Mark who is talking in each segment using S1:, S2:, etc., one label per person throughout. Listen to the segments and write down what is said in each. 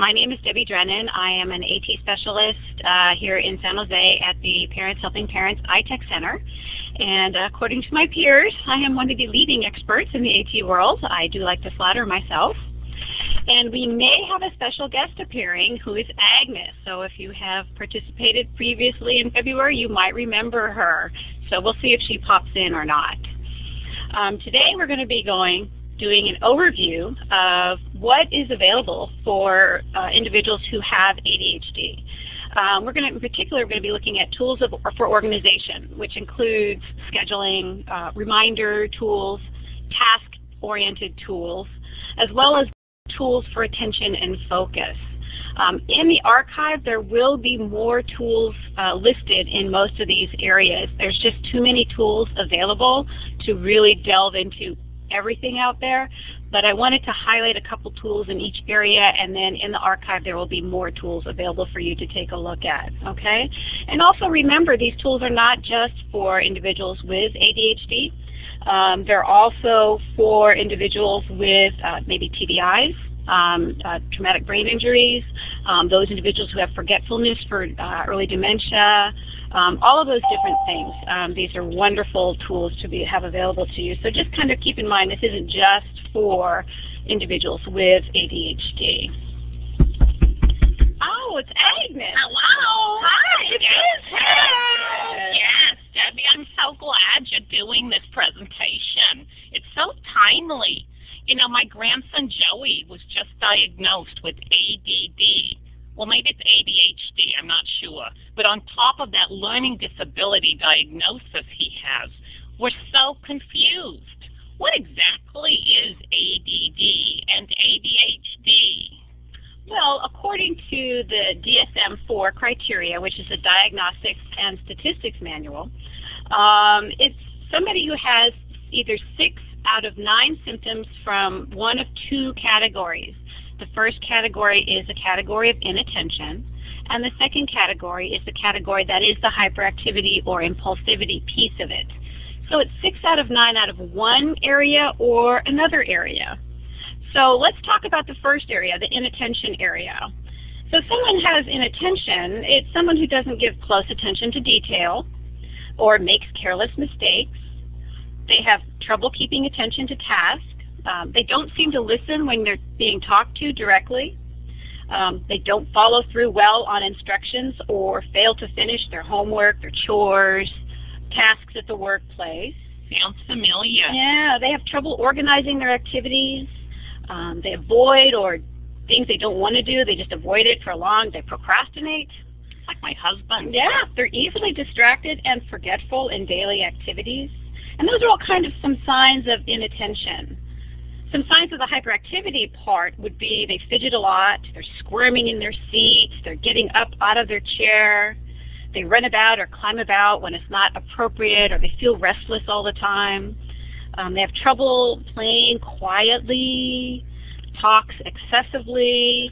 S1: My name is Debbie Drennan. I am an AT specialist here in San Jose at the Parents Helping Parents iTech Center. And according to my peers, I am one of the leading experts in the AT world. I do like to flatter myself. And we may have a special guest appearing who is Agnes. So if you have participated previously in February, you might remember her. So we'll see if she pops in or not. Today we're going to be doing an overview of what is available for individuals who have ADHD. In particular, we're going to be looking at tools for organization, which includes scheduling, reminder tools, task-oriented tools, as well as tools for attention and focus. In the archive, there will be more tools listed in most of these areas. There's just too many tools available to really delve into everything out there, but I wanted to highlight a couple tools in each area, and then in the archive there will be more tools available for you to take a look at, okay? And also remember, these tools are not just for individuals with ADHD. They're also for individuals with maybe TBIs, traumatic brain injuries, those individuals who have forgetfulness for early dementia, all of those different things. These are wonderful tools to have available to you. So just kind of keep in mind, this isn't just for individuals with ADHD. Oh, it's Agnes.
S2: Hello.
S1: Hi. It is.
S2: Hey. Yes, Debbie, I'm so glad you're doing this presentation. It's so timely. You know, my grandson Joey was just diagnosed with ADD. Well, maybe it's ADHD, I'm not sure. But on top of that learning disability diagnosis he has, we're so confused. What exactly is ADD and ADHD?
S1: Well, according to the DSM-4 criteria, which is the Diagnostics and Statistics Manual, it's somebody who has either 6 out of 9 symptoms from one of 2 categories. The first category is a category of inattention, and the second category is the category that is the hyperactivity or impulsivity piece of it. So it's 6 out of 9 out of one area or another area. So let's talk about the first area, the inattention area. So if someone has inattention, it's someone who doesn't give close attention to detail or makes careless mistakes. They have trouble keeping attention to tasks. They don't seem to listen when they're being talked to directly. They don't follow through well on instructions or fail to finish their homework, their chores, tasks at the workplace.
S2: Sounds familiar.
S1: Yeah, they have trouble organizing their activities. They avoid or things they don't want to do, they just avoid it for long. They procrastinate.
S2: Like my husband.
S1: Yeah, they're easily distracted and forgetful in daily activities. And those are all kind of some signs of inattention. Some signs of the hyperactivity part would be they fidget a lot, they're squirming in their seat, they're getting up out of their chair, they run about or climb about when it's not appropriate, or they feel restless all the time. They have trouble playing quietly, talks excessively,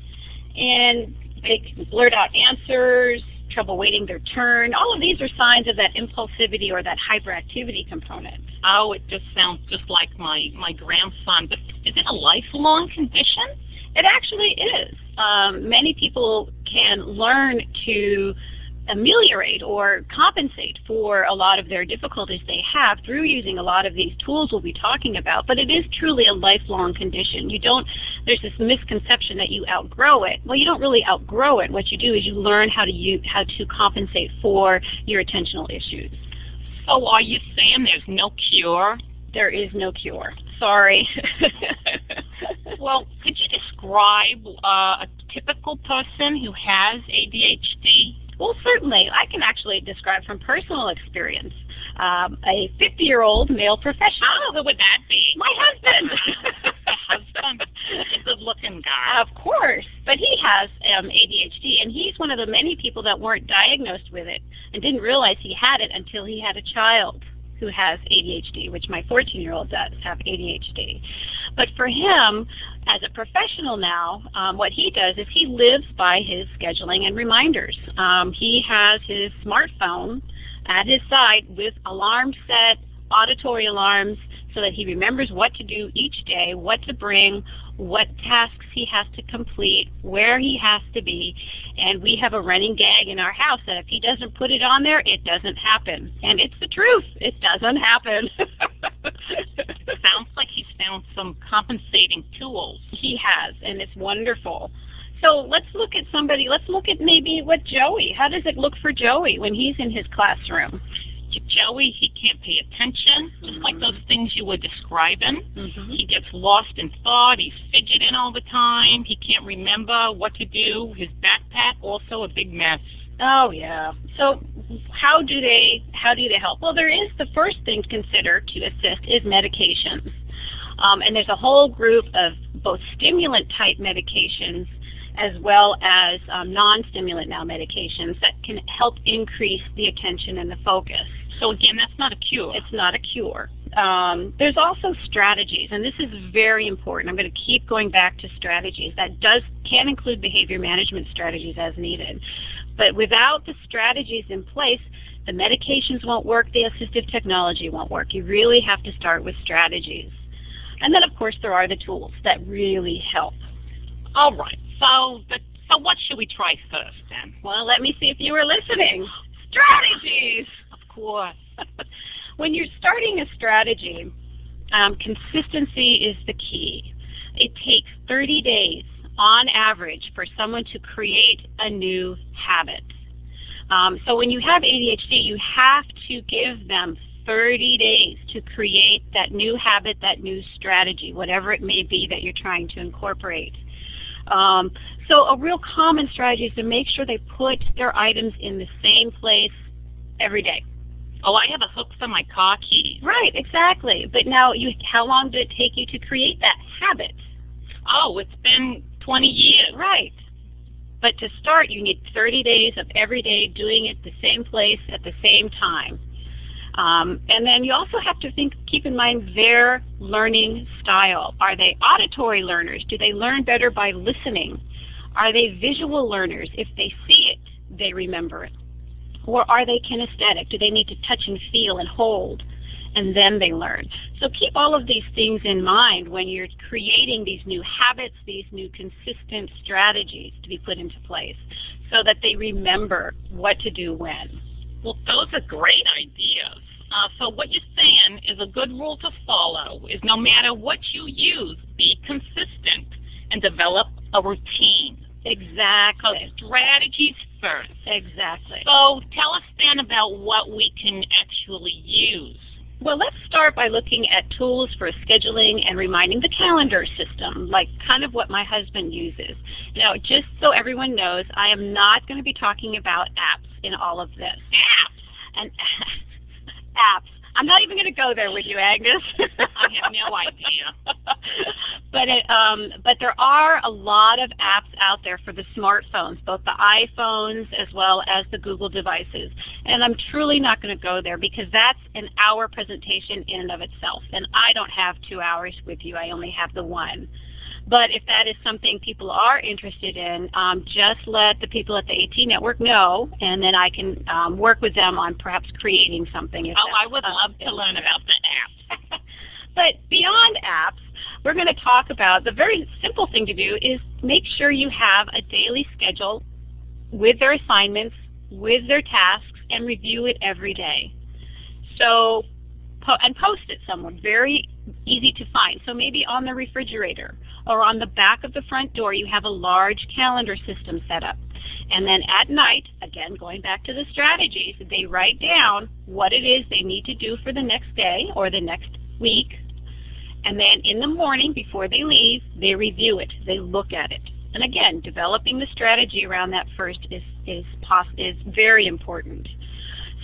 S1: and they can blurt out answers, trouble waiting their turn. All of these are signs of that impulsivity or that hyperactivity component.
S2: Oh, it just sounds just like my grandson. But is it a lifelong condition?
S1: It actually is. Many people can learn to ameliorate or compensate for a lot of their difficulties they have through using a lot of these tools we'll be talking about, but it is truly a lifelong condition. There's this misconception that you outgrow it. Well, you don't really outgrow it. What you do is you learn how to compensate for your attentional issues.
S2: So are you saying there's no cure?
S1: There is no cure. Sorry.
S2: Well, could you describe a typical person who has ADHD?
S1: Well, certainly. I can actually describe from personal experience. A 50-year-old male professional.
S2: Oh, who would that be?
S1: My husband.
S2: A husband? He's a good-looking guy.
S1: Of course. But he has ADHD, and he's one of the many people that weren't diagnosed with it and didn't realize he had it until he had a child who has ADHD, which my 14-year-old does have ADHD. But for him, as a professional now, what he does is he lives by his scheduling and reminders. He has his smartphone at his side with alarms set, auditory alarms, so that he remembers what to do each day, what to bring, what tasks he has to complete, where he has to be. And we have a running gag in our house that if he doesn't put it on there, it doesn't happen. And it's the truth. It doesn't happen.
S2: Sounds like he's found some compensating tools.
S1: He has, and it's wonderful. So let's look at somebody, let's look at maybe what Joey, how does it look for Joey when he's in his classroom?
S2: Joey, he can't pay attention, just like those things you were describing. He gets lost in thought. He's fidgeting all the time. He can't remember what to do. His backpack, also a big mess.
S1: Oh, yeah. So how do they help? Well, there is the first thing to consider to assist is medications. And there's a whole group of both stimulant-type medications as well as non-stimulant now medications that can help increase the attention and the focus.
S2: So again, that's not a cure.
S1: It's not a cure. There's also strategies, and this is very important. I'm going to keep going back to strategies. That can include behavior management strategies as needed. But without the strategies in place, the medications won't work, the assistive technology won't work. You really have to start with strategies. And then, of course, there are the tools that really help.
S2: All right. So what should we try first, then?
S1: Well, let me see if you were listening. Strategies!
S2: Of course.
S1: When you're starting a strategy, consistency is the key. It takes 30 days on average for someone to create a new habit. So when you have ADHD, you have to give them 30 days to create that new habit, that new strategy, whatever it may be that you're trying to incorporate. So a real common strategy is to make sure they put their items in the same place every day.
S2: Oh, I have a hook for my car keys.
S1: Right, exactly. But now, how long did it take you to create that habit?
S2: Oh, it's been 20 years.
S1: Right. But to start, you need 30 days of every day doing it the same place at the same time. And then you also have to keep in mind their learning style. Are they auditory learners? Do they learn better by listening? Are they visual learners? If they see it, they remember it. Or are they kinesthetic? Do they need to touch and feel and hold, and then they learn? So keep all of these things in mind when you're creating these new habits, these new consistent strategies to be put into place so that they remember what to do when.
S2: Well, those are great ideas. So what you're saying is a good rule to follow is no matter what you use, be consistent and develop a routine.
S1: Exactly.
S2: So strategies first.
S1: Exactly.
S2: So tell us then about what we can actually use.
S1: Well, let's start by looking at tools for scheduling and reminding the calendar system, like kind of what my husband uses. Now, just so everyone knows, I am not going to be talking about apps in all of this.
S2: Apps.
S1: And apps. I'm not even going to go there with you, Agnes.
S2: I have no idea.
S1: But there are a lot of apps out there for the smartphones, both the iPhones as well as the Google devices. And I'm truly not going to go there because that's an hour presentation in and of itself. And I don't have 2 hours with you. I only have the one. But if that is something people are interested in, just let the people at the AT Network know, and then I can work with them on perhaps creating something.
S2: I would love to learn about the apps.
S1: But beyond apps, we're going to talk about the very simple thing to do is make sure you have a daily schedule with their assignments, with their tasks, and review it every day. So, and post it somewhere, very easy to find. So maybe on the refrigerator or on the back of the front door, you have a large calendar system set up. And then at night, again, going back to the strategies, they write down what it is they need to do for the next day or the next week. And then in the morning, before they leave, they review it. They look at it. And again, developing the strategy around that first is very important.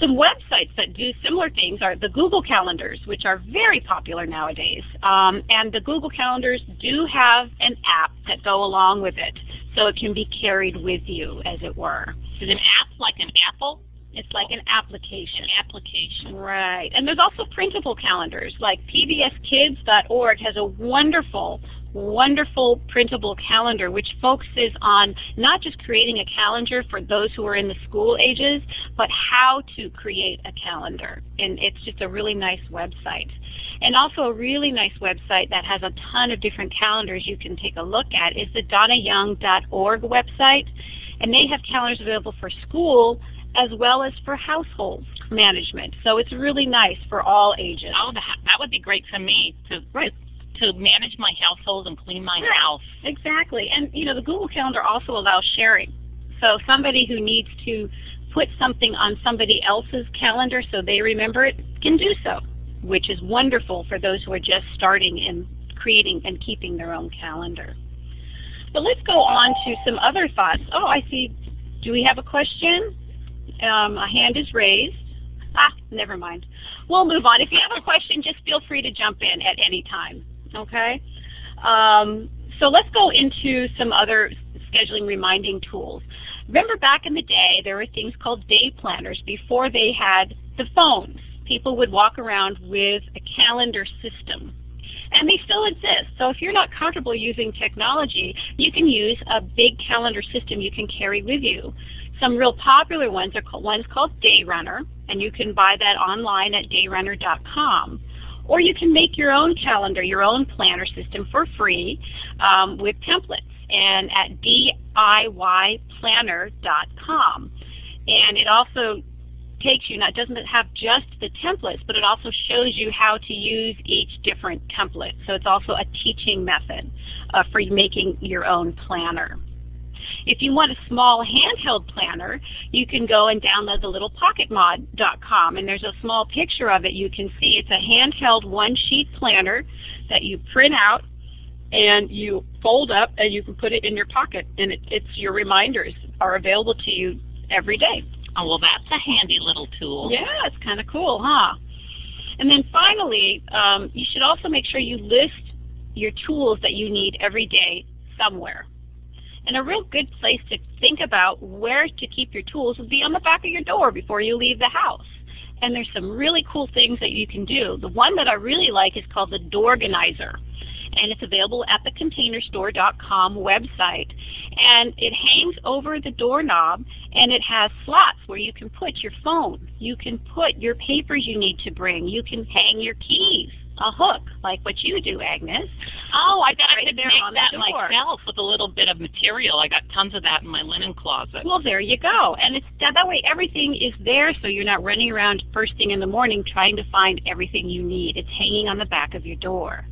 S1: Some websites that do similar things are the Google Calendars, which are very popular nowadays. And the Google Calendars do have an app that go along with it, so it can be carried with you, as it were.
S2: Is an app like an Apple?
S1: It's like an application.
S2: An application.
S1: Right. And there's also printable calendars, like pbskids.org has a wonderful wonderful printable calendar which focuses on not just creating a calendar for those who are in the school ages, but how to create a calendar. And it's just a really nice website. And also a really nice website that has a ton of different calendars you can take a look at is the donnayoung.org website. And they have calendars available for school as well as for household management. So it's really nice for all ages.
S2: Oh, that would be great for me to manage my household and clean my house.
S1: Exactly. And you know, the Google Calendar also allows sharing. So somebody who needs to put something on somebody else's calendar so they remember it can do so, which is wonderful for those who are just starting in creating and keeping their own calendar. But let's go on to some other thoughts. Oh, I see. Do we have a question? A hand is raised. Never mind. We'll move on. If you have a question, just feel free to jump in at any time. Okay? So let's go into some other scheduling reminding tools. Remember back in the day, there were things called day planners before they had the phones. People would walk around with a calendar system. And they still exist. So if you're not comfortable using technology, you can use a big calendar system you can carry with you. Some real popular ones are one's called Day Runner, and you can buy that online at dayrunner.com. Or you can make your own calendar, your own planner system for free with templates and at DIYplanner.com. And it also takes you, now it doesn't have just the templates, but it also shows you how to use each different template. So it's also a teaching method for making your own planner. If you want a small handheld planner, you can go and download the little pocketmod.com, and there's a small picture of it you can see. It's a handheld one-sheet planner that you print out and you fold up and you can put it in your pocket, and it's your reminders are available to you every day.
S2: Oh, well, that's a handy little tool.
S1: Yeah, it's kind of cool, huh? And then finally, you should also make sure you list your tools that you need every day somewhere. And a real good place to think about where to keep your tools would be on the back of your door before you leave the house. And there's some really cool things that you can do. The one that I really like is called the Doorganizer. And it's available at the containerstore.com website. And it hangs over the doorknob, and it has slots where you can put your phone. You can put your papers you need to bring. You can hang your keys. A hook, like what you do, Agnes.
S2: Oh, I bet I could make that myself with a little bit of material. I got tons of that in my linen closet.
S1: Well, there you go. And it's that way everything is there, so you're not running around first thing in the morning trying to find everything you need. It's hanging on the back of your door.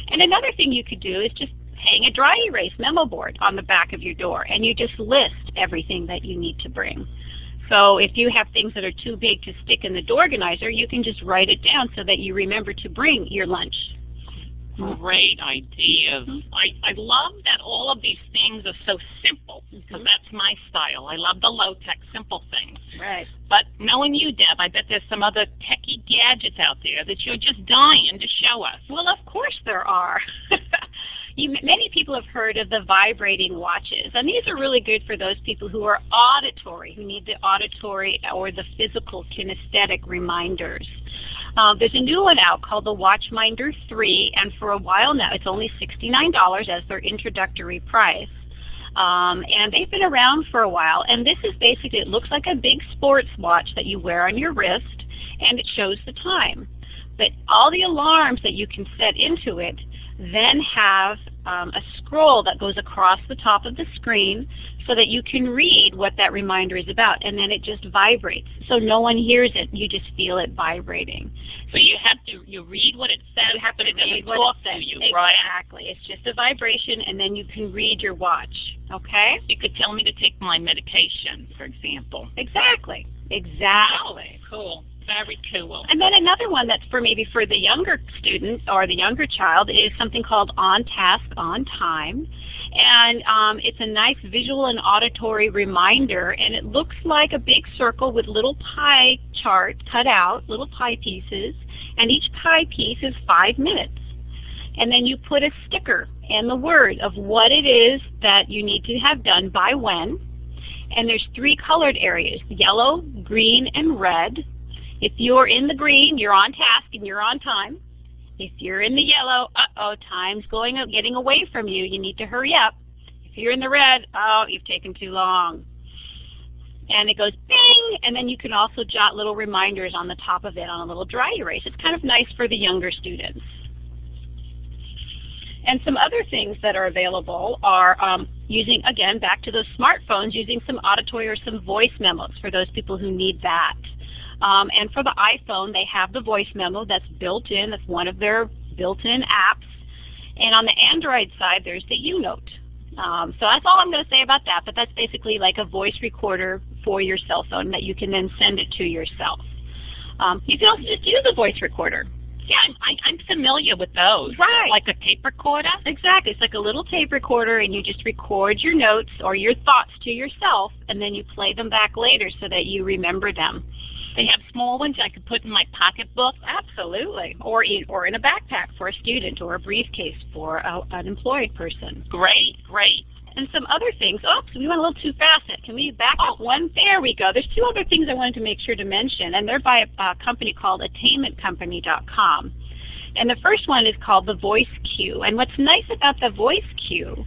S1: And another thing you could do is just hang a dry erase memo board on the back of your door, and you just list everything that you need to bring. So if you have things that are too big to stick in the Doorganizer, you can just write it down so that you remember to bring your lunch.
S2: Great ideas. I love that all of these things are so simple, because that's my style. I love the low-tech, simple things.
S1: Right.
S2: But knowing you, Deb, I bet there's some other techie gadgets out there that you're just dying to show us.
S1: Well, of course there are. Many people have heard of the vibrating watches, and these are really good for those people who are auditory, who need the auditory or the physical kinesthetic reminders. There's a new one out called the Watchminder 3, and for a while now it's only $69 as their introductory price. And they've been around for a while, and this is basically, it looks like a big sports watch that you wear on your wrist, and it shows the time. But all the alarms that you can set into it then have a scroll that goes across the top of the screen so that you can read what that reminder is about, and then it just vibrates. So no one hears it, you just feel it vibrating.
S2: So you read what it says,
S1: you have to
S2: and then
S1: read
S2: we
S1: what
S2: talk
S1: it says.
S2: to you, right?
S1: Exactly. It's just a vibration, and then you can read your watch, okay?
S2: You could tell me to take my medication, for example.
S1: Exactly. Exactly.
S2: Oh, cool. Very cool.
S1: And then another one that's maybe for the younger student or the younger child is something called On Task, On Time. And it's a nice visual and auditory reminder, and it looks like a big circle with little pie charts cut out, little pie pieces, and each pie piece is 5 minutes. And then you put a sticker and the word of what it is that you need to have done by when. And there's 3 colored areas, yellow, green, and red. If you're in the green, you're on task and you're on time. If you're in the yellow, time's getting away from you. You need to hurry up. If you're in the red, you've taken too long. And it goes bing, and then you can also jot little reminders on the top of it on a little dry erase. It's kind of nice for the younger students. And some other things that are available are using, again, back to those smartphones, using some auditory or some voice memos for those people who need that. And for the iPhone, they have the voice memo that's built in. That's one of their built-in apps. And on the Android side, there's the U-Note. So that's all I'm going to say about that, but that's basically like a voice recorder for your cell phone that you can then send it to yourself. You can also just use a voice recorder.
S2: Yeah, I'm familiar with those.
S1: Right.
S2: Like a tape recorder?
S1: Exactly. It's like a little tape recorder, and you just record your notes or your thoughts to yourself, and then you play them back later so that you remember them.
S2: They have small ones I could put in my pocketbook?
S1: Absolutely. Or in a backpack for a student, or a briefcase for an employed person.
S2: Great, great.
S1: And some other things. Oops, we went a little too fast. Can we back up one? There we go. There's two other things I wanted to make sure to mention, and they're by a company called attainmentcompany.com. And the first one is called the Voice Cue. And what's nice about the Voice Cue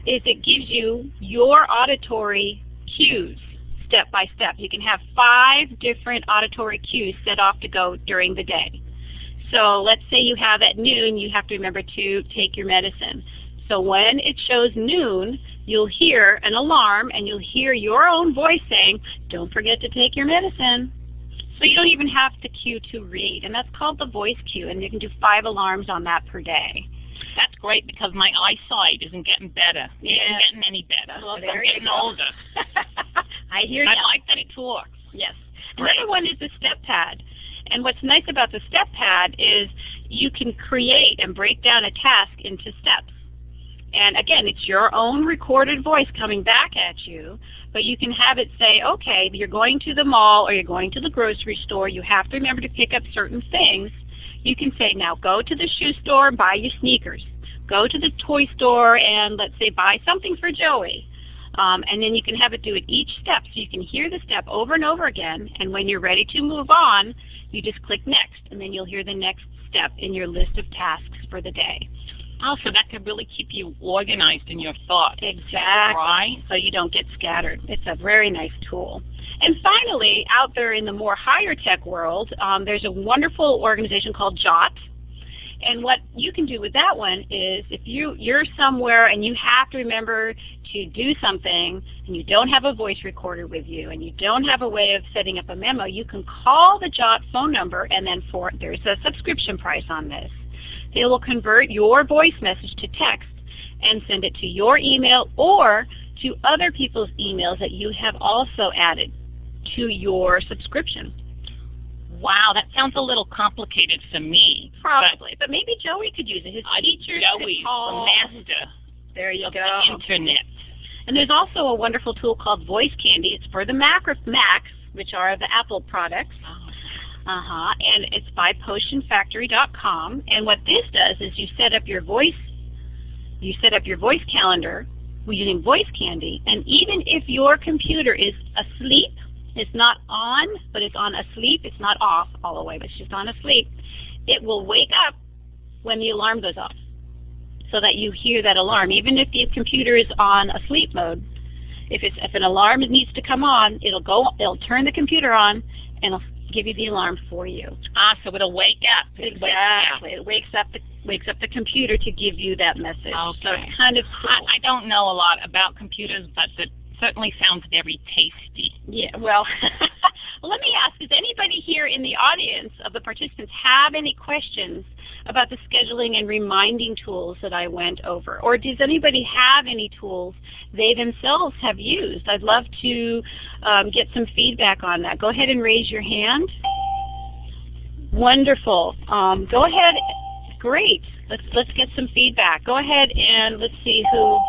S1: is it gives you your auditory cues step by step. You can have 5 different auditory cues set off to go during the day. So let's say you have at noon, you have to remember to take your medicine. So when it shows noon, you'll hear an alarm, and you'll hear your own voice saying, don't forget to take your medicine. So you don't even have to cue to read, and that's called the voice cue, and you can do 5 alarms on that per day.
S2: That's great because my eyesight isn't getting better. It isn't getting any better.
S1: Well,
S2: I'm getting older.
S1: I hear you.
S2: I like that it works.
S1: Yes.
S2: Great.
S1: Another one is the step pad. And what's nice about the step pad is you can create and break down a task into steps. And again, it's your own recorded voice coming back at you, but you can have it say, okay, you're going to the mall or you're going to the grocery store. You have to remember to pick up certain things. You can say, now go to the shoe store and buy your sneakers. Go to the toy store and, let's say, buy something for Joey. And then you can have it do it each step, so you can hear the step over and over again. And when you're ready to move on, you just click next, and then you'll hear the next step in your list of tasks for the day.
S2: Oh, so that could really keep you organized in your thoughts.
S1: Exactly.
S2: Right.
S1: So you don't get scattered. It's a very nice tool. And finally, out there in the more higher tech world, there's a wonderful organization called Jot. And what you can do with that one is if you're somewhere and you have to remember to do something and you don't have a voice recorder with you and you don't have a way of setting up a memo, you can call the Jot phone number, and then there's a subscription price on this. They will convert your voice message to text and send it to your email or to other people's emails that you have also added to your subscription.
S2: Wow, that sounds a little complicated for me.
S1: Probably, but maybe Joey could use it. His teacher,
S2: Joey's the master.
S1: There you go.
S2: The internet.
S1: And there's also a wonderful tool called Voice Candy. It's for the Macs, which are the Apple products. And it's by potionfactory.com. And what this does is you set up your voice calendar using Voice Candy. And even if your computer is asleep, it's not on, but it's on asleep. It's not off all the way, but it's just on asleep. It will wake up when the alarm goes off, so that you hear that alarm. Even if the computer is on asleep mode, if an alarm needs to come on, it'll turn the computer on and it'll give you the alarm for you.
S2: So it'll wake up.
S1: Exactly. It wakes up the computer to give you that message.
S2: Okay.
S1: So it's kind of cool.
S2: I don't know a lot about computers, but it certainly sounds very tasty.
S1: Yeah, well, let me ask, does anybody here in the audience of the participants have any questions about the scheduling and reminding tools that I went over? Or does anybody have any tools they themselves have used? I'd love to get some feedback on that. Go ahead and raise your hand. Wonderful. Go ahead. Great. Let's get some feedback. Go ahead and let's see who.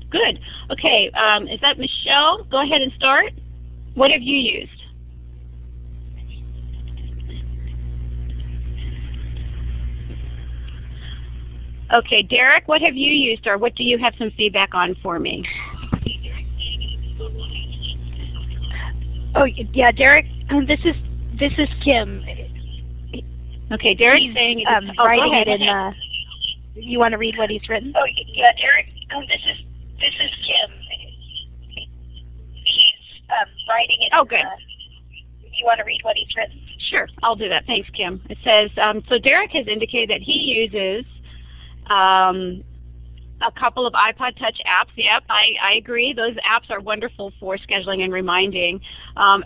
S1: Good. Okay. Is that Michelle? Go ahead and start. What have you used? Okay, Derek, what have you used, or what do you have some feedback on for me?
S3: Oh, yeah, Derek, this is Kim.
S1: Okay, Derek's saying
S3: writing it in the. You want to read what he's written?
S4: Oh yeah, Derek. This is Kim. He's writing it.
S1: Oh, good.
S4: You want to read what he's written?
S1: Sure, I'll do that. Thanks, Kim. It says, so Derek has indicated that he uses a couple of iPod Touch apps. Yep, I agree. Those apps are wonderful for scheduling and reminding.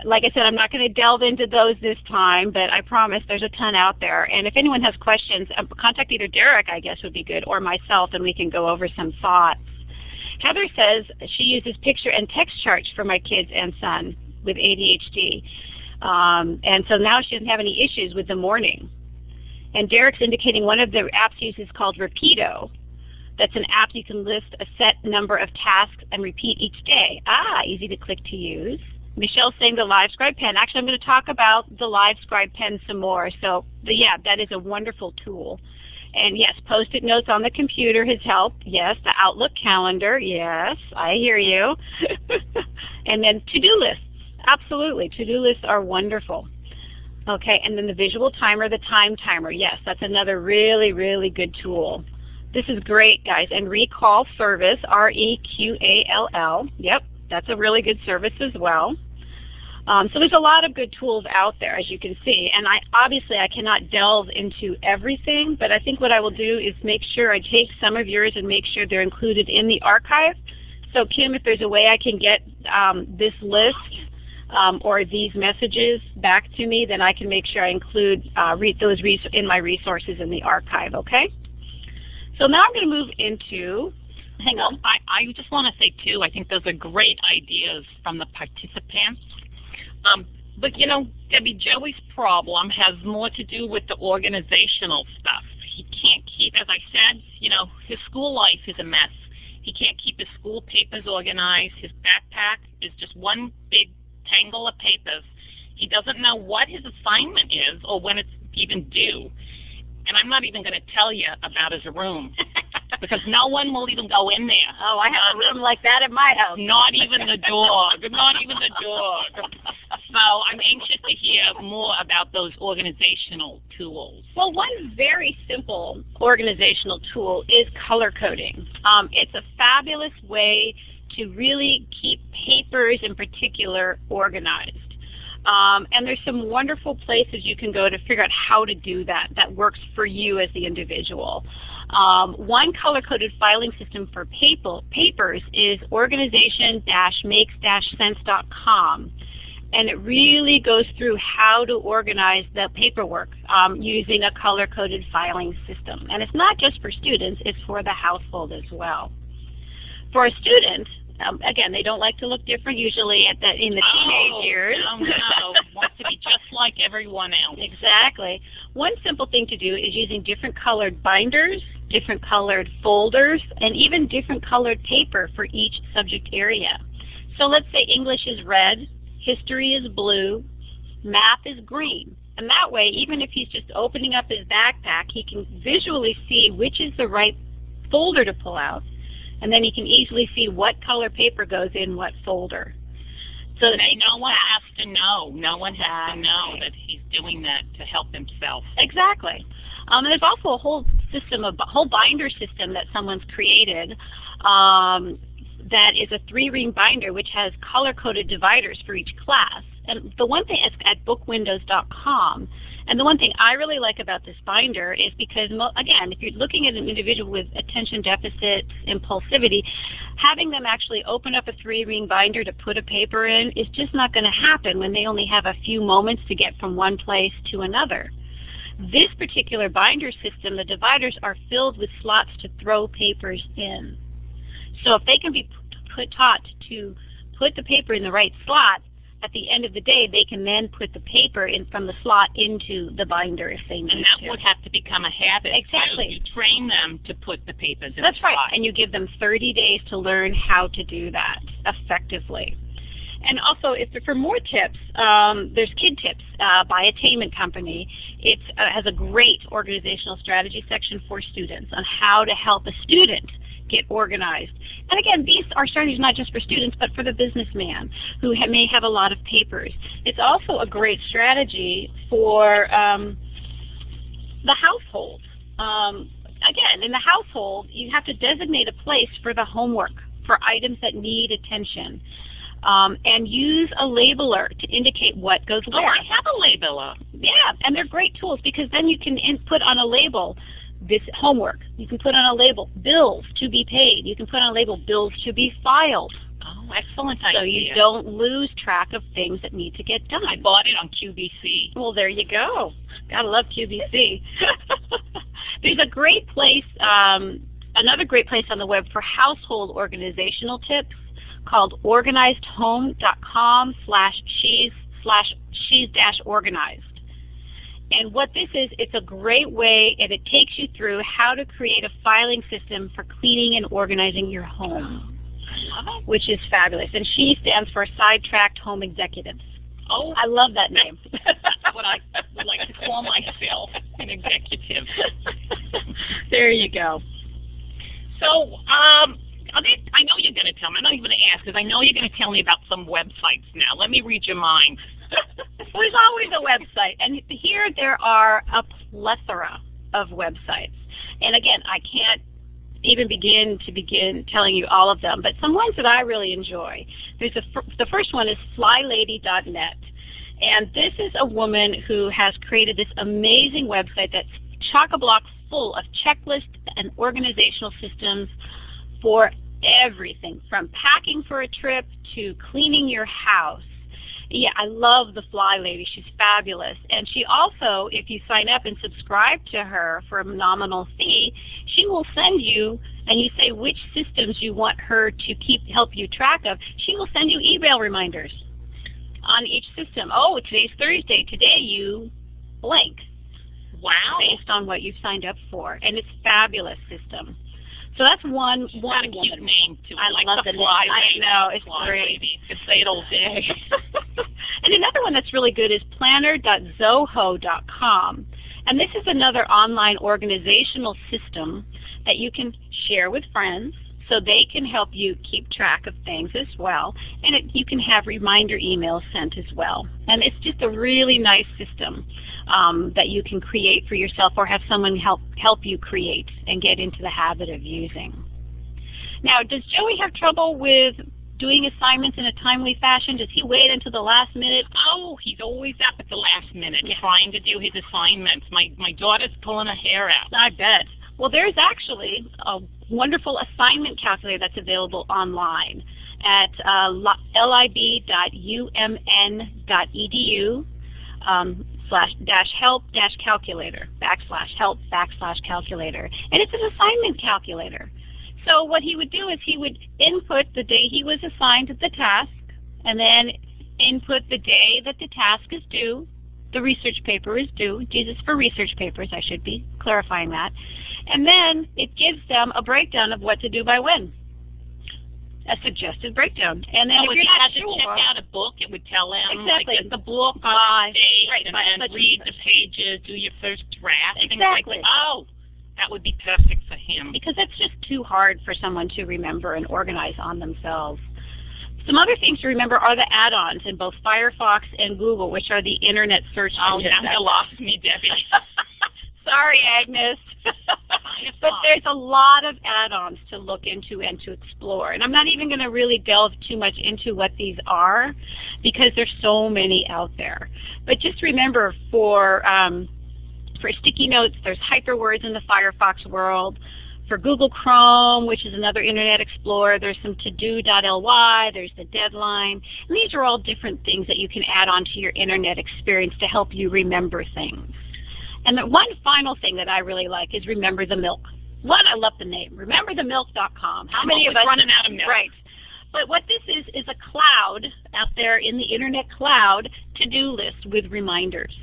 S1: Like I said, I'm not going to delve into those this time, but I promise there's a ton out there. And if anyone has questions, contact either Derek, I guess would be good, or myself, and we can go over some thoughts. Heather says she uses picture and text charts for my kids and son with ADHD. And so now she doesn't have any issues with the morning. And Derek's indicating one of the apps he uses is called Rapido. That's an app you can list a set number of tasks and repeat each day. Easy to click to use. Michelle's saying the Live Scribe Pen. Actually, I'm going to talk about the Live Scribe Pen some more. So, yeah, that is a wonderful tool. And yes, Post-it notes on the computer has helped. Yes, the Outlook calendar. Yes, I hear you. And then to-do lists. Absolutely, to-do lists are wonderful. Okay, and then the visual timer, the time timer. Yes, that's another really, really good tool. This is great, guys. And Recall Service, R-E-Q-A-L-L. Yep, that's a really good service as well. So there's a lot of good tools out there, as you can see. And obviously I cannot delve into everything, but I think what I will do is make sure I take some of yours and make sure they're included in the archive. So Kim, if there's a way I can get this list or these messages back to me, then I can make sure I include those in my resources in the archive, okay? So now I'm going to move into,
S2: hang on, I just want to say too, I think those are great ideas from the participants. But you know, Debbie, Joey's problem has more to do with the organizational stuff. He can't keep, as I said, you know, his school life is a mess. He can't keep his school papers organized. His backpack is just one big tangle of papers. He doesn't know what his assignment is or when it's even due. And I'm not even going to tell you about his room because no one will even go in there.
S1: Oh, I have a room like that at my house.
S2: Not even the dog. Not even the dog. So I'm anxious to hear more about those organizational tools.
S1: Well, one very simple organizational tool is color coding. It's a fabulous way to really keep papers in particular organized. And there's some wonderful places you can go to figure out how to do that works for you as the individual. One color-coded filing system for papers is organization-makes-sense.com. And it really goes through how to organize the paperwork using a color-coded filing system. And it's not just for students, it's for the household as well. For a student, again, they don't like to look different usually in the teenage years.
S2: No, wants to be just like everyone else.
S1: Exactly. One simple thing to do is using different colored binders, different colored folders, and even different colored paper for each subject area. So let's say English is red, history is blue, math is green. And that way, even if he's just opening up his backpack, he can visually see which is the right folder to pull out. And then he can easily see what color paper goes in what folder. So
S2: no one has to know. No one has to know that he's doing that to help himself.
S1: Exactly. And there's also a whole binder system that someone's created that is a 3-ring binder which has color-coded dividers for each class. And the one thing is at bookwindows.com. And the one thing I really like about this binder is because, again, if you're looking at an individual with attention deficit, impulsivity, having them actually open up a 3-ring binder to put a paper in is just not going to happen when they only have a few moments to get from one place to another. This particular binder system, the dividers are filled with slots to throw papers in. So if they can be taught to put the paper in the right slot, at the end of the day, they can then put the paper in from the slot into the binder if they need to.
S2: And that would have to become a habit.
S1: Exactly.
S2: So you train them to put the papers in
S1: That's
S2: the slot.
S1: right. And you give them 30 days to learn how to do that effectively. And also, for more tips, there's Kid Tips by Attainment Company. It has a great organizational strategy section for students on how to help a student get organized. And again, these are strategies not just for students, but for the businessman who may have a lot of papers. It's also a great strategy for the household. Again, in the household, you have to designate a place for the homework, for items that need attention. And use a labeler to indicate what goes where.
S2: Oh, I have a labeler.
S1: Yeah, and they're great tools because then you can put on a label this homework. You can put on a label bills to be paid. You can put on a label bills to be filed.
S2: Oh, excellent idea.
S1: So you don't lose track of things that need to get done.
S2: I bought it on QVC.
S1: Well, there you go. Gotta love QVC. There's a great place, another great place on the web for household organizational tips called organizedhome.com/she's-organized. And what this is, it's a great way, and it takes you through how to create a filing system for cleaning and organizing your home, which is fabulous. And SHE stands for Sidetracked Home Executives.
S2: Oh,
S1: I love that name.
S2: That's what I would like to call myself, an executive.
S1: There you go.
S2: So, I know you're going to tell me. I'm not even going to ask because I know you're going to tell me about some websites now. Let me read your mind.
S1: There's always a website. And here there are a plethora of websites. And again, I can't even begin telling you all of them, but some ones that I really enjoy. There's the first one is flylady.net. And this is a woman who has created this amazing website that's chock-a-block full of checklists and organizational systems for everything, from packing for a trip to cleaning your house. Yeah, I love the Fly Lady. She's fabulous. And she also, if you sign up and subscribe to her for a nominal fee, she will send you, and you say which systems you want her to help you track of, she will send you email reminders on each system. Oh, today's Thursday. Today you blank.
S2: Wow.
S1: Based on what you've signed up for. And it's a fabulous system. So that's one
S2: got a cute name too.
S1: I
S2: like
S1: love
S2: the
S1: name.
S2: Fly
S1: I
S2: Lady.
S1: know, it's
S2: Fly
S1: great.
S2: Lady. You can say it all day.
S1: And another one that's really good is planner.zoho.com. And this is another online organizational system that you can share with friends so they can help you keep track of things as well. And you can have reminder emails sent as well. And it's just a really nice system that you can create for yourself or have someone help you create and get into the habit of using. Now, does Joey have trouble with doing assignments in a timely fashion? Does he wait until the last minute?
S2: Oh, he's always up at the last minute trying to do his assignments. My daughter's pulling her hair out.
S1: I bet. Well, there's actually a wonderful assignment calculator that's available online at lib.umn.edu /help-calculator, /help-calculator. And it's an assignment calculator. So what he would do is he would input the day he was assigned the task, and then input the day that the task is due. The research paper is due. Jesus for research papers, I should be clarifying that. And then it gives them a breakdown of what to do by when. A suggested breakdown. And then
S2: if
S1: you're
S2: not
S1: not
S2: sure,
S1: sure,
S2: check out a book, it would tell him.
S1: Exactly.
S2: Like, get the book on
S1: Bye.
S2: the date,
S1: Right,
S2: and
S1: bye.
S2: then
S1: But
S2: read the pages, do your first draft.
S1: Exactly.
S2: Things like that. Oh, that would be perfect for him.
S1: because that's just too hard for someone to remember and organize on themselves. Some other things to remember are the add-ons in both Firefox and Google, which are the internet search engines.
S2: Oh, now you lost me, Debbie.
S1: Sorry, Agnes. But there's a lot of add-ons to look into and to explore. And I'm not even going to really delve too much into what these are because there's so many out there. But just remember for sticky notes, there's hyperwords in the Firefox world. For Google Chrome, which is another Internet Explorer, there's some to-do.ly, there's the deadline. And these are all different things that you can add on to your Internet experience to help you remember things. And the one final thing that I really like is Remember the Milk. One, I love the name, rememberthemilk.com. How many of us
S2: running out of milk?
S1: Right. But what this is a cloud out there in the Internet cloud to-do list with reminders.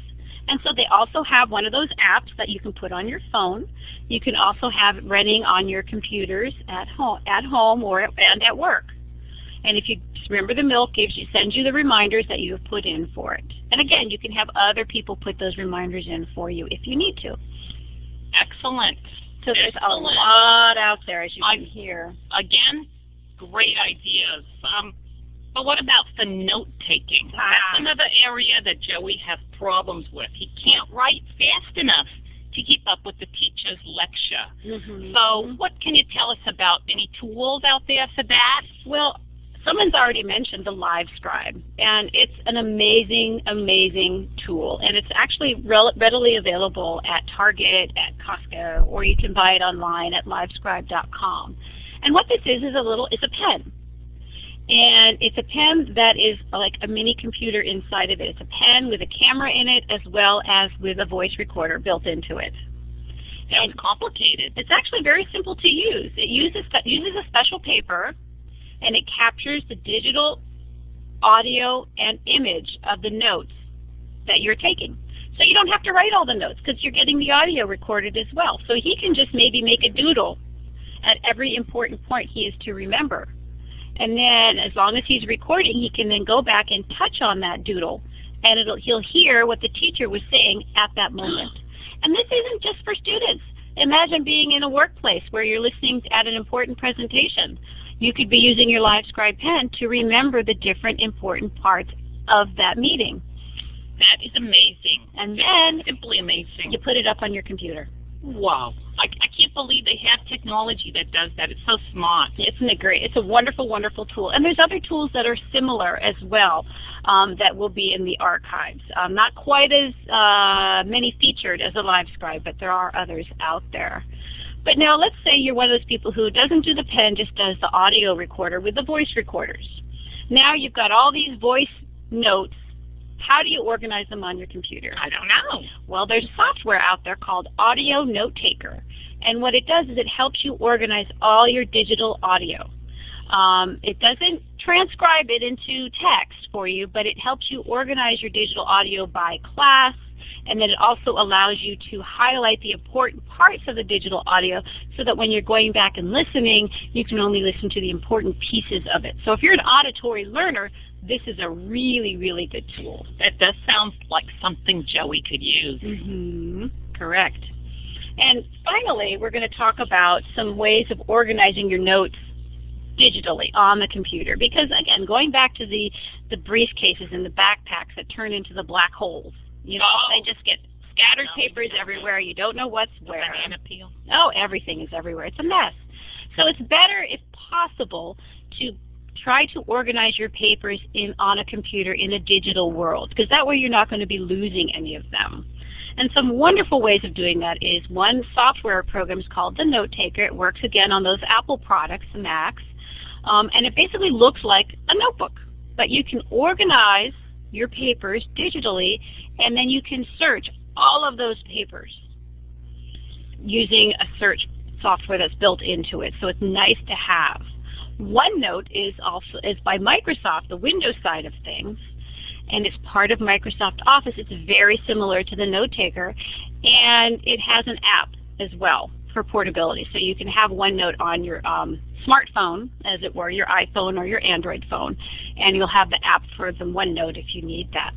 S1: And so they also have one of those apps that you can put on your phone. You can also have it running on your computers at home or and at work. And if you remember the milk, sends you the reminders that you have put in for it. And again, you can have other people put those reminders in for you if you need to.
S2: Excellent.
S1: So there's a lot out there, as you can hear.
S2: Again, great ideas. But what about the note-taking? That's another area that Joey has problems with. He can't write fast enough. to keep up with the teacher's lecture.
S1: Mm-hmm.
S2: So what can you tell us about any tools out there for that?
S1: Well, someone's already mentioned the LiveScribe, and it's an amazing, amazing tool. And it's actually readily available at Target, at Costco, or you can buy it online at livescribe.com. And what this is it's a pen. And it's a pen that is like a mini computer inside of it. It's a pen with a camera in it as well as with a voice recorder built into it.
S2: Sounds complicated.
S1: It's actually very simple to use. It uses a special paper, and it captures the digital audio and image of the notes that you're taking. So you don't have to write all the notes because you're getting the audio recorded as well. So he can just maybe make a doodle at every important point he is to remember. And then as long as he's recording, he can then go back and touch on that doodle, and he'll hear what the teacher was saying at that moment. And this isn't just for students. Imagine being in a workplace where you're listening at an important presentation. You could be using your LiveScribe pen to remember the different important parts of that meeting.
S2: That is amazing.
S1: And then
S2: simply amazing.
S1: You put it up on your computer.
S2: Wow. I can't believe they have technology that does that. It's so smart.
S1: Isn't it great? It's a wonderful, wonderful tool. And there's other tools that are similar as well that will be in the archives. Not quite as many featured as a LiveScribe, but there are others out there. But now let's say you're one of those people who doesn't do the pen, just does the audio recorder with the voice recorders. Now you've got all these voice notes. How do you organize them on your computer?
S2: I don't know.
S1: Well, there's software out there called Audio Note Taker. And what it does is it helps you organize all your digital audio. It doesn't transcribe it into text for you, but it helps you organize your digital audio by class, and then it also allows you to highlight the important parts of the digital audio so that when you're going back and listening, you can only listen to the important pieces of it. So if you're an auditory learner, this is a really, really good tool.
S2: That does sound like something Joey could use.
S1: Mm-hmm. Correct. And finally, we're going to talk about some ways of organizing your notes digitally on the computer. Because again, going back to the briefcases and the backpacks that turn into the black holes, you know, they just get scattered papers everywhere. You don't know what's where.
S2: Banana peel.
S1: Oh, everything is everywhere. It's a mess. So it's better, if possible, to try to organize your papers on a computer in a digital world, because that way you're not going to be losing any of them. And some wonderful ways of doing that is one software program is called the Note Taker. It works again on those Apple products, the Macs, and it basically looks like a notebook. But you can organize your papers digitally, and then you can search all of those papers using a search software that's built into it. So it's nice to have. OneNote is by Microsoft, the Windows side of things, and it's part of Microsoft Office. It's very similar to the Note Taker, and it has an app as well for portability. So you can have OneNote on your smartphone, as it were, your iPhone or your Android phone, and you'll have the app for the OneNote if you need that.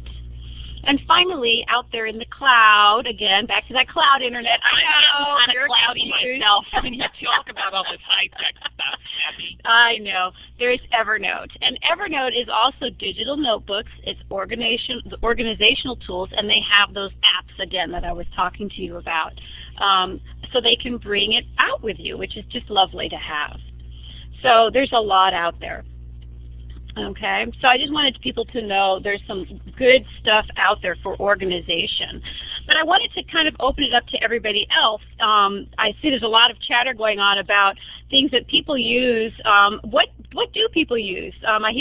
S1: And finally, out there in the cloud, again, back to that cloud internet.
S2: I know, I'm kind of cloudy myself when you talk about all this high-tech stuff, Abby.
S1: I know. There's Evernote. And Evernote is also digital notebooks. It's organizational tools, and they have those apps, again, that I was talking to you about. So they can bring it out with you, which is just lovely to have. So there's a lot out there. Okay, so I just wanted people to know there's some good stuff out there for organization. But I wanted to kind of open it up to everybody else. I see there's a lot of chatter going on about things that people use. What do people use? I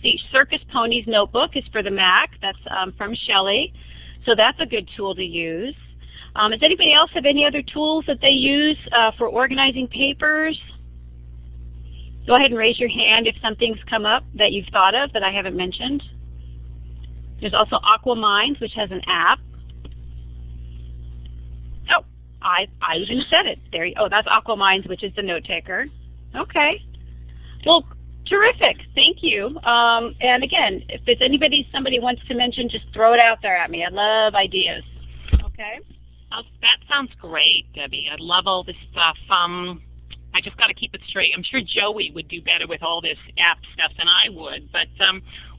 S1: see Circus Pony's notebook is for the Mac. That's from Shelley. So that's a good tool to use. Does anybody else have any other tools that they use for organizing papers? Go ahead and raise your hand if something's come up that you've thought of that I haven't mentioned. There's also AquaMinds, which has an app. Oh, I even said it. That's AquaMinds, which is the note taker. Okay. Well, terrific. Thank you. And again, if there's somebody wants to mention, just throw it out there at me. I love ideas. Okay.
S2: Oh, that sounds great, Debbie. I love all this stuff. I just got to keep it straight. I'm sure Joey would do better with all this app stuff than I would. But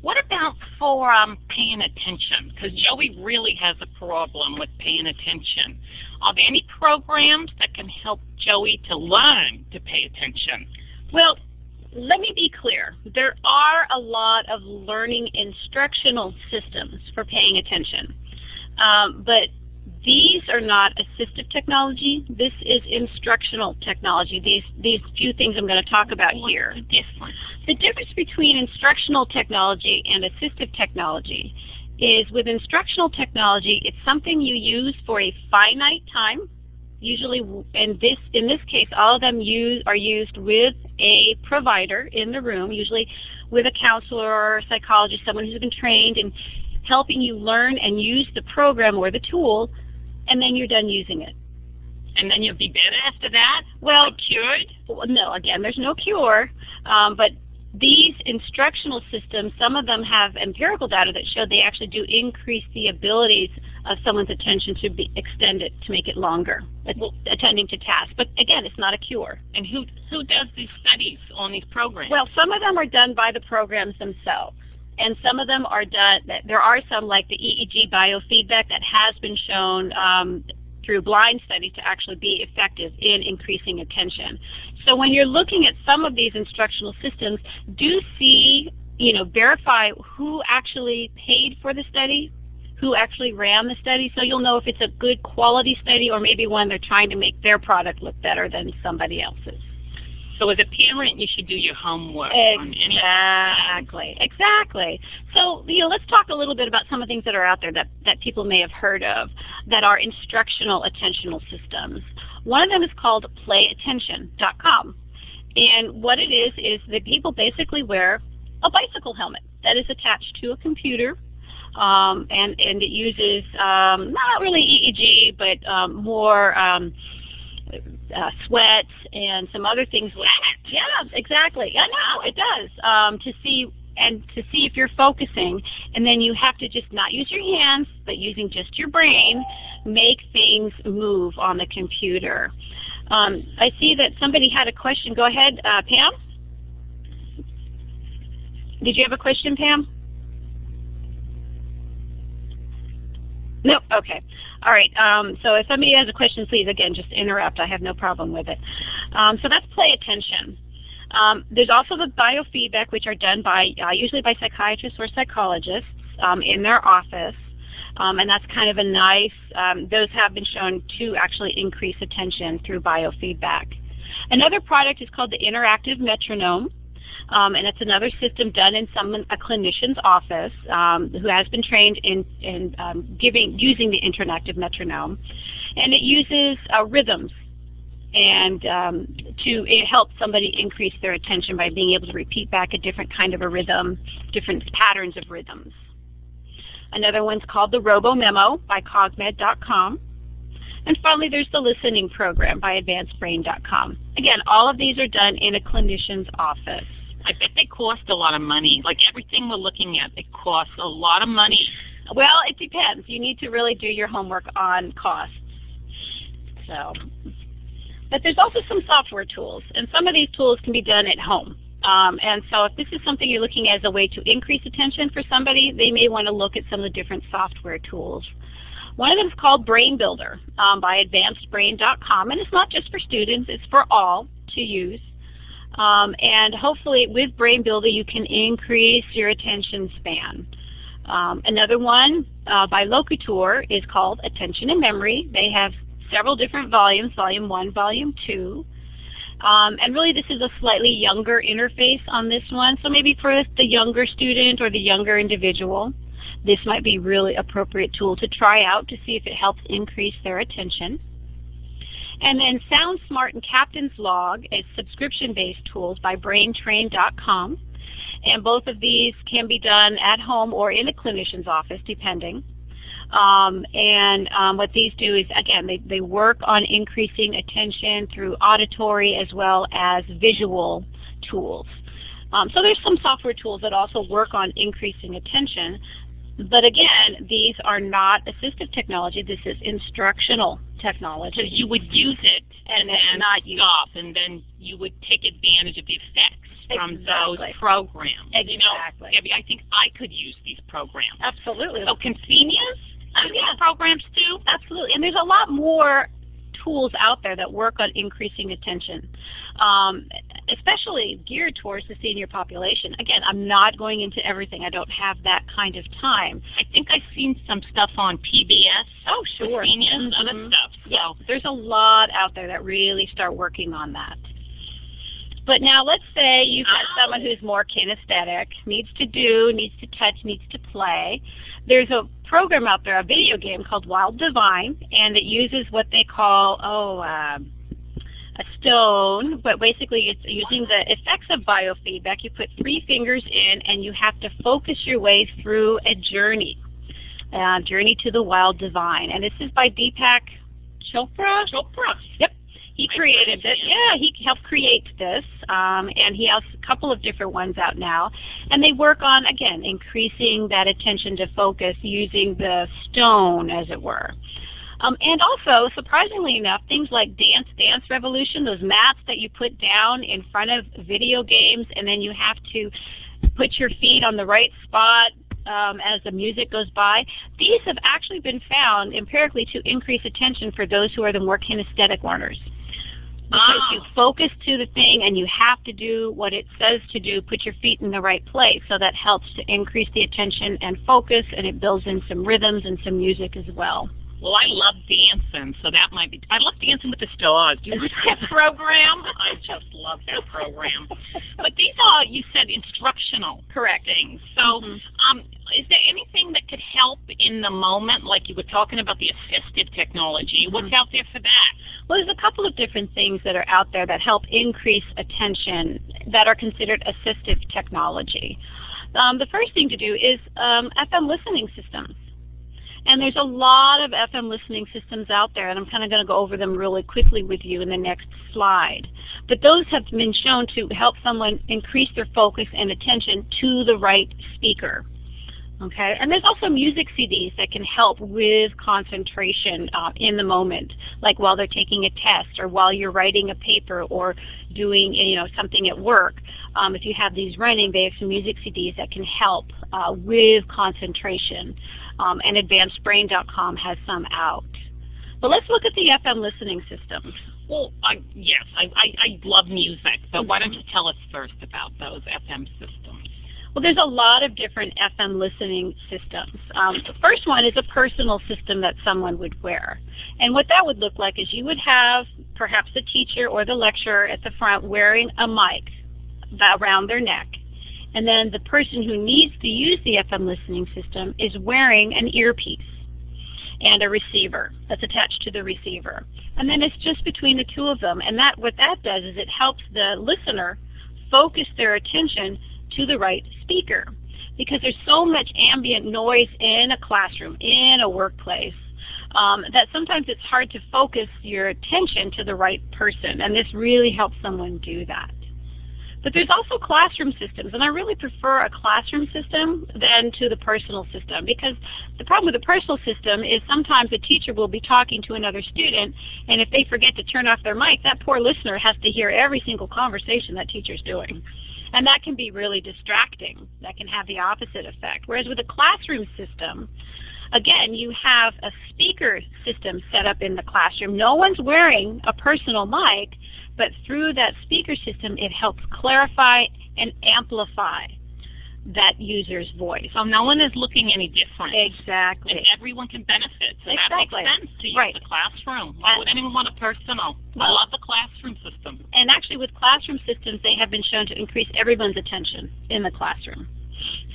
S2: what about for paying attention? Because Joey really has a problem with paying attention. Are there any programs that can help Joey to learn to pay attention?
S1: Well, let me be clear. There are a lot of learning instructional systems for paying attention. But these are not assistive technology. This is instructional technology. These few things I'm going to talk about here. The difference between instructional technology and assistive technology is with instructional technology, it's something you use for a finite time. Usually, in this case, all of them are used with a provider in the room, usually with a counselor or a psychologist, someone who's been trained in helping you learn and use the program or the tool, and then you're done using it.
S2: And then you'll be better after that?
S1: Well,
S2: like cured?
S1: Well, no, again, there's no cure, but these instructional systems, some of them have empirical data that show they actually do increase the abilities of someone's attention to be extended, to make it longer, attending to tasks. But again, it's not a cure.
S2: And who does these studies on these programs?
S1: Well, some of them are done by the programs themselves. And some of them are done, there are some like the EEG biofeedback that has been shown through blind studies to actually be effective in increasing attention. So when you're looking at some of these instructional systems, do see, verify who actually paid for the study, who actually ran the study, so you'll know if it's a good quality study or maybe one they're trying to make their product look better than somebody else's.
S2: So as a parent, you should do your homework.
S1: Exactly. So let's talk a little bit about some of the things that are out there that people may have heard of that are instructional attentional systems. One of them is called playattention.com. And what it is that people basically wear a bicycle helmet that is attached to a computer. And it uses not really EEG, but more sweat and some other things. Yeah, exactly. Yeah, no, it does. To see if you're focusing, and then you have to just not use your hands, but using just your brain, make things move on the computer. I see that somebody had a question. Go ahead, Pam. Did you have a question, Pam? No? Okay. All right. So if somebody has a question, please, again, just interrupt. I have no problem with it. So that's play attention. There's also the biofeedback, which are done by usually by psychiatrists or psychologists in their office. And that's kind of a nice, those have been shown to actually increase attention through biofeedback. Another product is called the interactive metronome. And it's another system done in a clinician's office who has been trained in using the interactive metronome. And it uses rhythms and to help somebody increase their attention by being able to repeat back a different kind of a rhythm, different patterns of rhythms. Another one's called the Robo-Memo by cogmed.com. And finally, there's the listening program by advancedbrain.com. Again, all of these are done in a clinician's office.
S2: I bet they cost a lot of money. Like everything we're looking at, it costs a lot of money.
S1: Well, it depends. You need to really do your homework on costs. But there's also some software tools, and some of these tools can be done at home. And so if this is something you're looking at as a way to increase attention for somebody, they may want to look at some of the different software tools. One of them is called Brain Builder by advancedbrain.com, and it's not just for students, it's for all to use. And hopefully with Brain Builder you can increase your attention span. Another one by Locutor is called Attention and Memory. They have several different volumes, Volume 1, Volume 2. And really this is a slightly younger interface on this one, so maybe for the younger student or the younger individual, this might be a really appropriate tool to try out to see if it helps increase their attention. And then Sound Smart and Captain's Log is subscription-based tools by braintrain.com. And both of these can be done at home or in a clinician's office, depending. What these do is, again, they work on increasing attention through auditory as well as visual tools. So there's some software tools that also work on increasing attention. But again, these are not assistive technology. This is instructional technology.
S2: So you would use it and then
S1: not use
S2: stop, and then you would take advantage of the effects from those programs.
S1: Exactly.
S2: You know, Debbie, I think I could use these programs.
S1: Absolutely.
S2: So can seniors use these programs too?
S1: Absolutely. And there's a lot more tools out there that work on increasing attention, especially geared towards the senior population. Again, I'm not going into everything. I don't have that kind of time.
S2: I think I've seen some stuff on PBS.
S1: Oh, sure.
S2: For seniors, other stuff. So.
S1: Yeah, there's a lot out there that really start working on that. But now let's say you've got someone who's more kinesthetic, needs to do, needs to touch, needs to play. There's a program out there, a video game called Wild Divine, and it uses what they call, a stone, but basically it's using the effects of biofeedback. You put 3 fingers in and you have to focus your way through a journey to the Wild Divine. And this is by Deepak Chopra. Yep. He created this. Yeah, he helped create this, and he has a couple of different ones out now. And they work on, again, increasing that attention to focus using the stone, as it were. And also, surprisingly enough, things like Dance Revolution, those mats that you put down in front of video games, and then you have to put your feet on the right spot as the music goes by. These have actually been found empirically to increase attention for those who are the more kinesthetic learners. Because you focus to the thing and you have to do what it says to do, put your feet in the right place. So that helps to increase the attention and focus, and it builds in some rhythms and some music as well.
S2: Well, I love dancing, so that might be. I love Dancing with the Stars. Do you remember that program? I just love that program. But these are, you said, instructional things. So is there anything that could help in the moment, like you were talking about the assistive technology? What's out there for that?
S1: Well, there's a couple of different things that are out there that help increase attention that are considered assistive technology. The first thing to do is FM listening systems. And there's a lot of FM listening systems out there, and I'm kind of going to go over them really quickly with you in the next slide. But those have been shown to help someone increase their focus and attention to the right speaker. Okay, and there's also music CDs that can help with concentration in the moment, like while they're taking a test or while you're writing a paper or doing something at work. If you have these running, they have some music CDs that can help with concentration, and AdvancedBrain.com has some out. But let's look at the FM listening systems.
S2: Well, yes, I love music, but why don't you tell us first about those FM systems?
S1: Well, there's a lot of different FM listening systems. The first one is a personal system that someone would wear. And what that would look like is you would have perhaps the teacher or the lecturer at the front wearing a mic around their neck. And then the person who needs to use the FM listening system is wearing an earpiece and a receiver that's attached to the receiver. And then it's just between the two of them. And what that does is it helps the listener focus their attention to the right speaker, because there's so much ambient noise in a classroom, in a workplace, that sometimes it's hard to focus your attention to the right person, and this really helps someone do that. But there's also classroom systems, and I really prefer a classroom system than to the personal system, because the problem with the personal system is sometimes a teacher will be talking to another student, and if they forget to turn off their mic, that poor listener has to hear every single conversation that teacher's doing. And that can be really distracting. That can have the opposite effect. Whereas with a classroom system, again, you have a speaker system set up in the classroom. No one's wearing a personal mic, but through that speaker system, it helps clarify and amplify that user's voice.
S2: So no one is looking any different.
S1: Exactly.
S2: And everyone can benefit. So
S1: exactly.
S2: That makes sense to use the classroom. Why would anyone want a personal? I love the classroom system.
S1: And actually with classroom systems, they have been shown to increase everyone's attention in the classroom.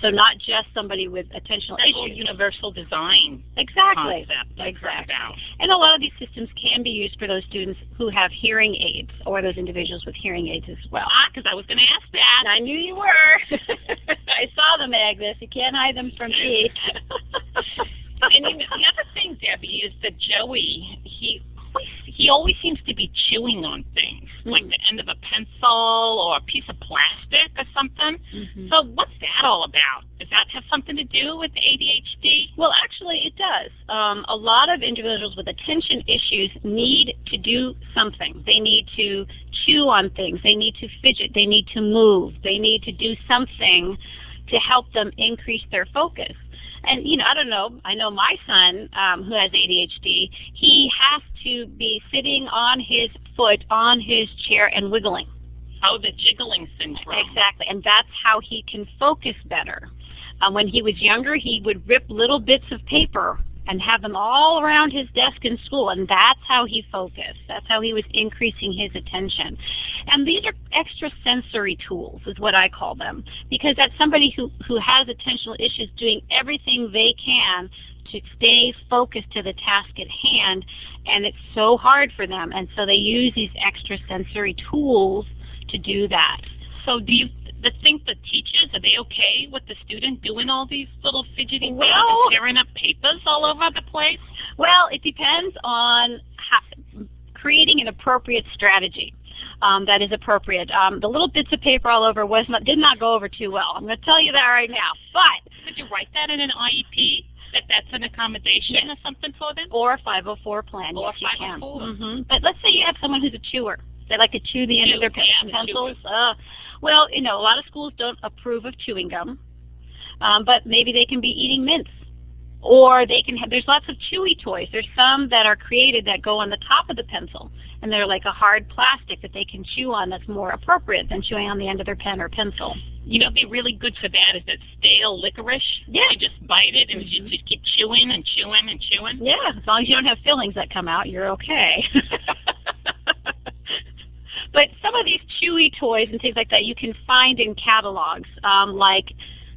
S1: So not just somebody with attentional issues.
S2: Universal design.
S1: Exactly.
S2: Concept.
S1: Exactly. And a lot of these systems can be used for those students who have hearing aids, or those individuals with hearing aids as well.
S2: Because I was going to ask that.
S1: I knew you were. I saw them, Agnes. You can't hide them from me.
S2: And the other thing, Debbie, is that Joey, always seems to be chewing on things, like the end of a pencil or a piece of plastic or something. So what's that all about? Does that have something to do with ADHD?
S1: Well, actually, it does. A lot of individuals with attention issues need to do something. They need to chew on things. They need to fidget. They need to move. They need to do something to help them increase their focus. And, you know, I don't know, I know my son who has ADHD, he has to be sitting on his foot on his chair and wiggling.
S2: Oh, the jiggling syndrome.
S1: Exactly, and that's how he can focus better. When he was younger, he would rip little bits of paper and have them all around his desk in school, and that's how he focused. That's how he was increasing his attention. And these are extrasensory tools, is what I call them, because that's somebody who has attentional issues doing everything they can to stay focused to the task at hand, and it's so hard for them, and so they use these extrasensory tools to do that.
S2: So do you think the teachers, are they okay with the student doing all these little fidgeting things
S1: Well,
S2: and tearing up papers all over the place?
S1: Well, it depends on creating an appropriate strategy that is appropriate. The little bits of paper all over did not go over too well. I'm going to tell you that right now. But
S2: could you write that in an IEP? That's an accommodation or something for them?
S1: Or a 504 plan,
S2: Or
S1: yes, you can.
S2: 504.
S1: But let's say you have someone who's a chewer. They like to chew the end of their pencils. Well, you know, a lot of schools don't approve of chewing gum, but maybe they can be eating mints. Or they can have, there's lots of chewy toys. There's some that are created that go on the top of the pencil, and they're like a hard plastic that they can chew on that's more appropriate than chewing on the end of their pen or pencil.
S2: You know, what'd be really good for that is that stale licorice.
S1: Yeah.
S2: You just bite it and you just keep chewing and chewing and chewing.
S1: Yeah, as long as you don't have fillings that come out, you're okay. But some of these chewy toys and things like that you can find in catalogs, I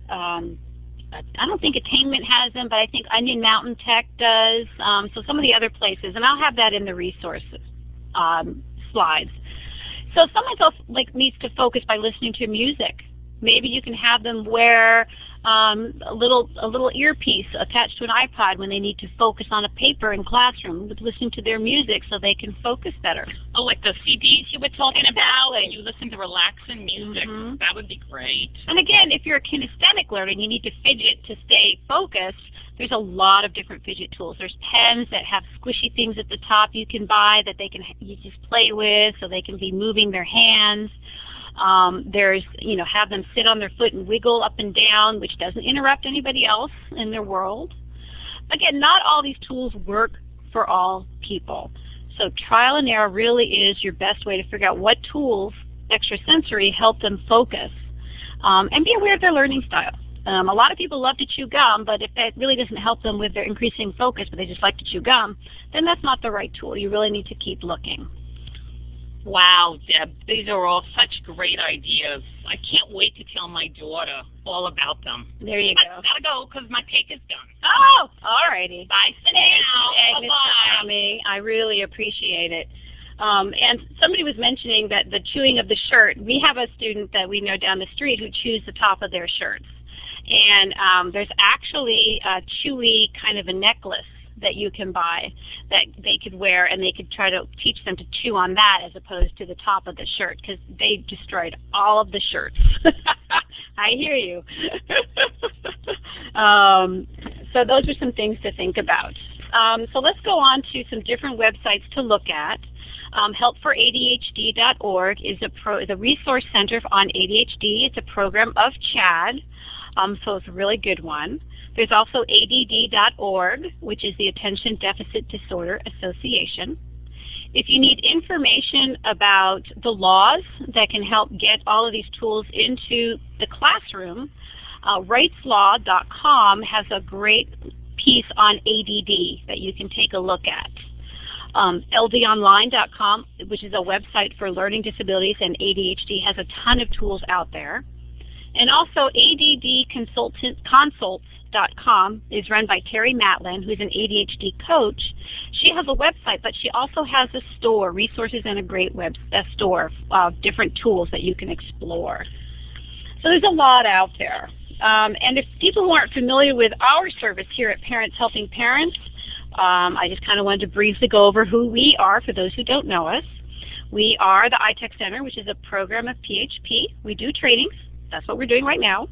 S1: don't think Attainment has them, but I think Onion Mountain Tech does. So some of the other places, and I'll have that in the resources slides. So someone else needs to focus by listening to music. Maybe you can have them wear a little earpiece attached to an iPod when they need to focus on a paper in classroom with listening to their music so they can focus better.
S2: Oh, like the CDs you were talking about, and you listen to relaxing music. That would be great.
S1: And again, if you're a kinesthetic learner and you need to fidget to stay focused, there's a lot of different fidget tools. There's pens that have squishy things at the top you can buy that you just play with so they can be moving their hands. There's, you know, have them sit on their foot and wiggle up and down, which doesn't interrupt anybody else in their world. Again, not all these tools work for all people. So trial and error really is your best way to figure out what tools, extrasensory, help them focus. And be aware of their learning style. A lot of people love to chew gum, but if that really doesn't help them with their increasing focus, but they just like to chew gum, then that's not the right tool. You really need to keep looking.
S2: Wow, Deb, these are all such great ideas. I can't wait to tell my daughter all about them.
S1: There you go.
S2: I gotta go because my cake is done.
S1: Oh, all righty.
S2: Bye for now.
S1: Bye-bye. I really appreciate it. And somebody was mentioning that the chewing of the shirt. We have a student that we know down the street who chews the top of their shirts. And there's actually a chewy kind of a necklace that you can buy that they could wear, and they could try to teach them to chew on that as opposed to the top of the shirt, because they destroyed all of the shirts. I hear you. So those are some things to think about. So let's go on to some different websites to look at. Helpforadhd.org is a resource center on ADHD. It's a program of CHAD, so it's a really good one. There's also ADD.org, which is the Attention Deficit Disorder Association. If you need information about the laws that can help get all of these tools into the classroom, RightsLaw.com has a great piece on ADD that you can take a look at. LDOnline.com, which is a website for learning disabilities and ADHD, has a ton of tools out there. And also ADDconsults.com is run by Terry Matlin, who's an ADHD coach. She has a website, but she also has a store, resources, and a great store of different tools that you can explore. So there's a lot out there. And if people who aren't familiar with our service here at Parents Helping Parents, I just kind of wanted to briefly go over who we are for those who don't know us. We are the iTech Center, which is a program of PHP. We do trainings. That's what we're doing right now.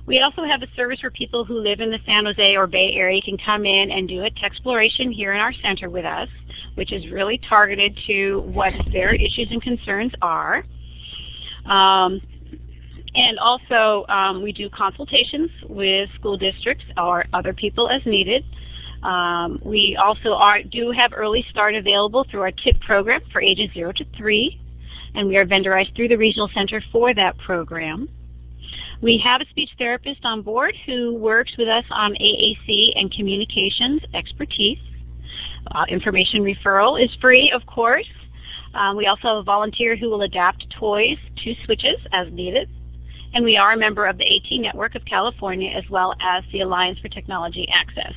S1: We also have a service for people who live in the San Jose or Bay Area can come in and do a Techsploration here in our center with us, which is really targeted to what their issues and concerns are. And also, we do consultations with school districts or other people as needed. We also do have early start available through our TIP program for ages 0 to 3, and we are vendorized through the Regional Center for that program. We have a speech therapist on board who works with us on AAC and communications expertise. Information referral is free, of course. We also have a volunteer who will adapt toys to switches as needed. And we are a member of the AT Network of California as well as the Alliance for Technology Access.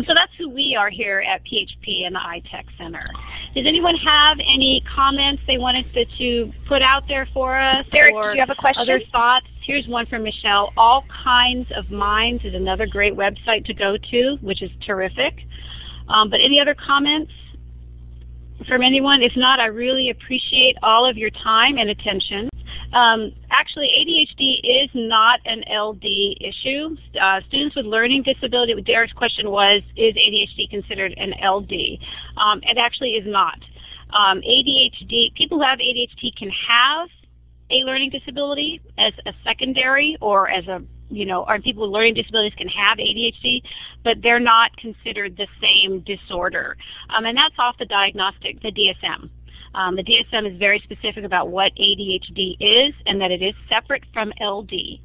S1: So that's who we are here at PHP and the iTech Center. Does anyone have any comments they wanted to put out there for us?
S3: Derek,
S1: or
S3: do you have a question?
S1: Other thoughts? Here's one from Michelle. All Kinds of Minds is another great website to go to, which is terrific. But any other comments from anyone? If not, I really appreciate all of your time and attention. Actually, ADHD is not an LD issue. Students with learning disability, Derek's question was, is ADHD considered an LD? It actually is not. ADHD, people who have ADHD can have a learning disability as a secondary or as a, or people with learning disabilities can have ADHD, but they're not considered the same disorder. And that's off the diagnostic, the DSM. The DSM is very specific about what ADHD is and that it is separate from LD.